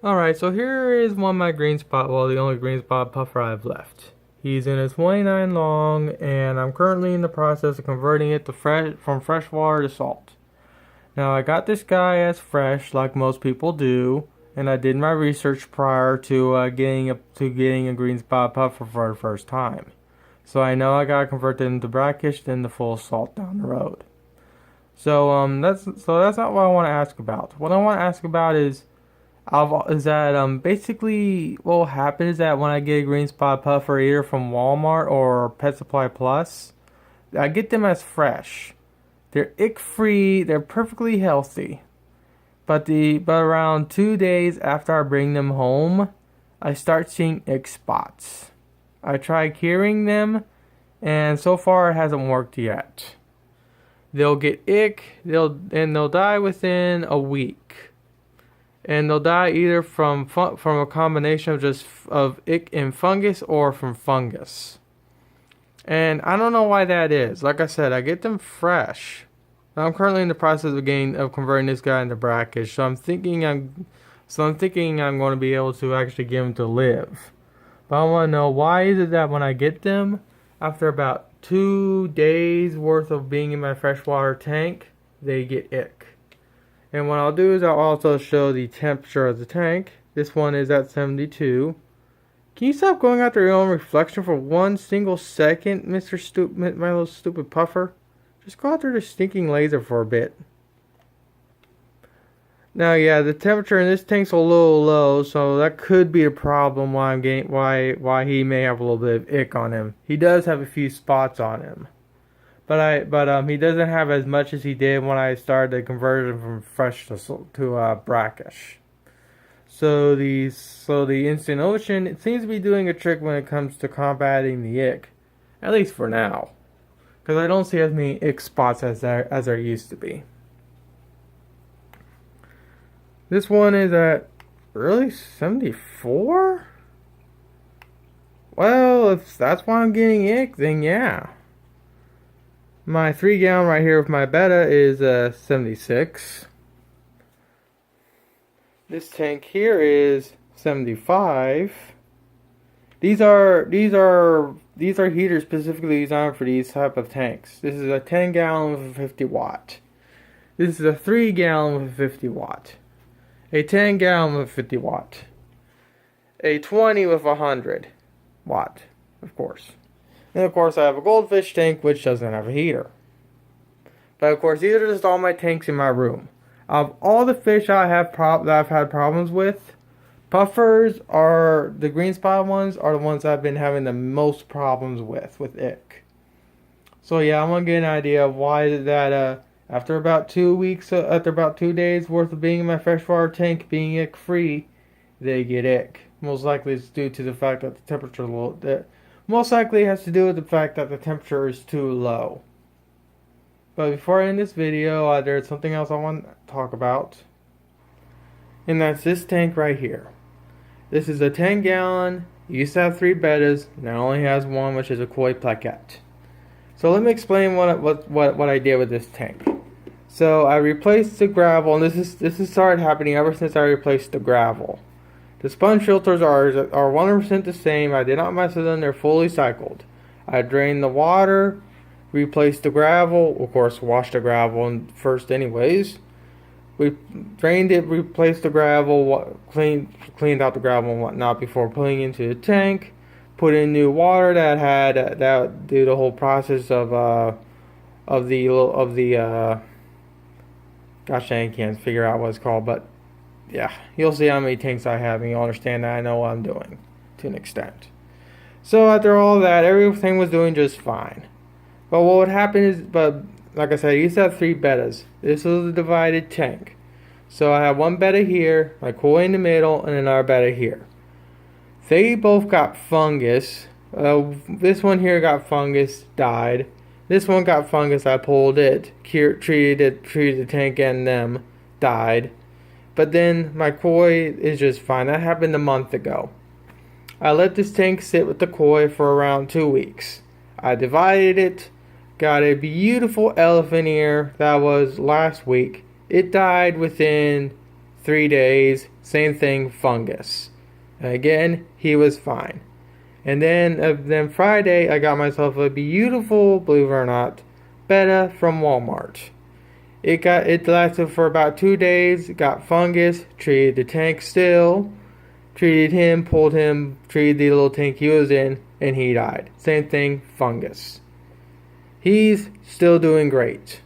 Alright, so here is one of my green spot, well, the only green spot puffer I've left. He's in a 29 long, and I'm currently in the process of converting it to from freshwater to salt. Now, I got this guy as fresh, like most people do, and I did my research prior to getting a green spot puffer for the first time. So I know I gotta convert it into brackish, then the full salt down the road. That's not what I want to ask about. What I want to ask about is basically what will happen is that when I get a green spot puffer either from Walmart or Pet Supply Plus, I get them as fresh. They're ick free, they're perfectly healthy. But around 2 days after I bring them home, I start seeing ick spots. I try curing them, and so far it hasn't worked yet. They'll get ick, they'll die within a week. And they'll die either from a combination of ick and fungus or from fungus. And I don't know why that is. Like I said, I get them fresh. I'm currently in the process of converting this guy into brackish. So I'm thinking I'm going to be able to actually get him to live. But I want to know, why is it that when I get them, after about 2 days worth of being in my freshwater tank, they get ick. And what I'll do is I'll also show the temperature of the tank. This one is at 72. Can you stop going after your own reflection for one single second, my little stupid puffer? Just go after the stinking laser for a bit. Now, yeah, the temperature in this tank's a little low, so that could be a problem why he may have a little bit of ick on him. He does have a few spots on him. But he doesn't have as much as he did when I started to convert him from fresh to brackish. So the Instant Ocean, it seems to be doing a trick when it comes to combating the ick, at least for now, because I don't see as many ick spots as there used to be. This one is at really 74. Well, if that's why I'm getting ick, then yeah. My 3 gallon right here with my betta is 76. This tank here is 75. These are heaters specifically designed for these type of tanks. This is a 10 gallon with a 50 watt. This is a 3 gallon with a 50 watt. A 10 gallon with a 50 watt. A 20 with a 100 watt, of course. And of course I have a goldfish tank which doesn't have a heater. But of course these are just all my tanks in my room. Of all the fish that I've had problems with, puffers are the green spot ones are the ones I've been having the most problems with ick. So yeah, I want to get an idea of why that after about 2 days worth of being in my freshwater tank being ick free, they get ick. Most likely it's due to the fact that the temperature most likely it has to do with the fact that the temperature is too low. But before I end this video, there's something else I want to talk about. And that's this tank right here. This is a 10 gallon. It used to have 3 bettas. Now it only has 1, which is a koi plaquette. So let me explain what I did with this tank. So I replaced the gravel, and this has started happening ever since I replaced the gravel. The sponge filters are 100% the same. I did not mess with them. They're fully cycled. I drained the water, replaced the gravel. Of course, washed the gravel first anyways. We drained it, replaced the gravel, cleaned out the gravel and whatnot before putting it into the tank. Put in new water that did the whole process of the gosh dang, I can't figure out what it's called, but yeah, you'll see how many tanks I have and you'll understand that I know what I'm doing to an extent. So after all that, everything was doing just fine. But what would happen is, like I said, I used to have 3 bettas. This was a divided tank. So I have 1 betta here, my koi in the middle, and another betta here. They both got fungus. This one here got fungus, died. This one got fungus, I pulled it, treated the tank and them, died. But then my koi is just fine. That happened a month ago. I let this tank sit with the koi for around 2 weeks. I divided it, got a beautiful elephant ear that was last week. It died within 3 days, same thing, fungus. Again, he was fine. And then Friday, I got myself a beautiful, believe it or not, betta from Walmart. It lasted for about 2 days, got fungus, treated the tank still, treated him, pulled him, treated the little tank he was in, and he died. Same thing, fungus. He's still doing great.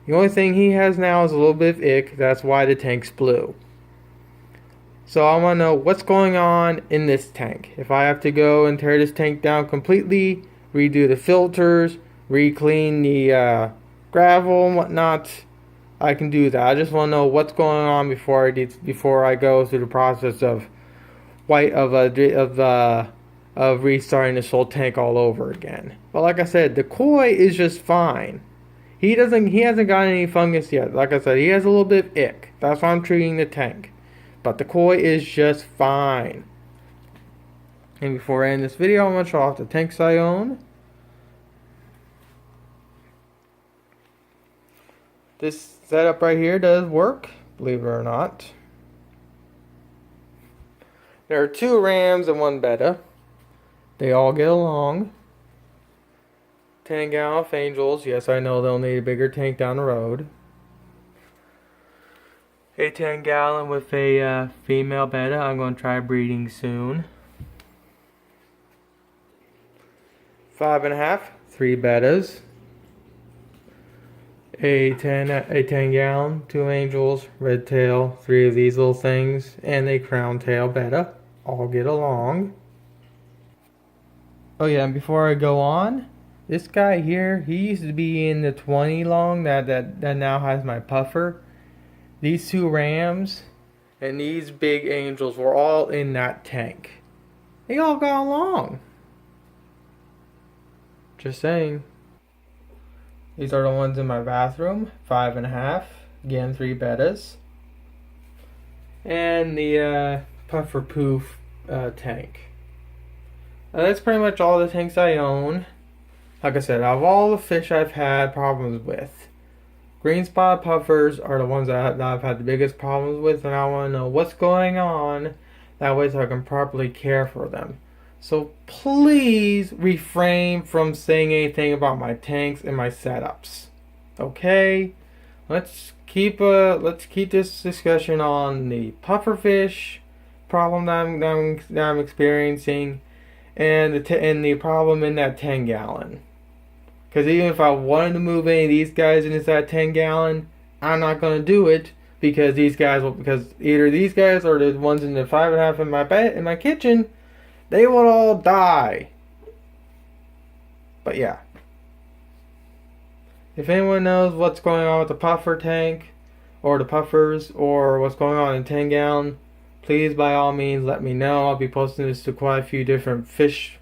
The only thing he has now is a little bit of ick, that's why the tank's blue. So I want to know what's going on in this tank. If I have to go and tear this tank down completely, redo the filters, re-clean the gravel and whatnot, I can do that. I just want to know what's going on before I go through the process of restarting this whole tank all over again. But like I said, the koi is just fine. He hasn't got any fungus yet. Like I said, he has a little bit of ick. That's why I'm treating the tank. But the koi is just fine. And before I end this video, I'm going to show off the tanks I own. This setup right here does work, believe it or not. There are 2 rams and 1 betta. They all get along. 10-gallon Angels. Yes, I know they'll need a bigger tank down the road. A 10-gallon with a female betta. I'm going to try breeding soon. 5.5, 3 bettas. A 10-gallon, 2 Angels, red tail, 3 of these little things, and a crown tail betta. All get along. Oh yeah, and before I go on, this guy here, he used to be in the 20 long that now has my puffer. These 2 rams and these big Angels were all in that tank. They all got along. Just saying. These are the ones in my bathroom. 5.5. Again, 3 bettas. And the puffer poof tank. That's pretty much all the tanks I own. Like I said, out of all the fish I've had problems with, green spot puffers are the ones that I've had the biggest problems with, and I want to know what's going on. That way so I can properly care for them. So please refrain from saying anything about my tanks and my setups. Okay? Let's keep this discussion on the pufferfish problem that I'm experiencing, and the problem in that 10-gallon. Because even if I wanted to move any of these guys into that 10-gallon, I'm not going to do it because either these guys or the ones in the 5.5 in my kitchen, they will all die. But yeah. If anyone knows what's going on with the puffer tank or the puffers or what's going on in 10-gallon, please by all means let me know. I'll be posting this to quite a few different fish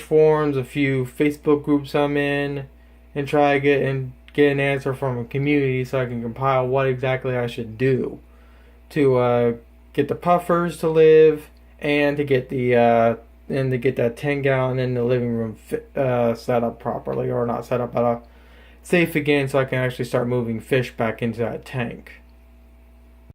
forums, a few Facebook groups I'm in, and try to get an answer from a community so I can compile what exactly I should do to get the puffers to live and to get that 10-gallon in the living room set up properly, or not set up, but safe again, so I can actually start moving fish back into that tank.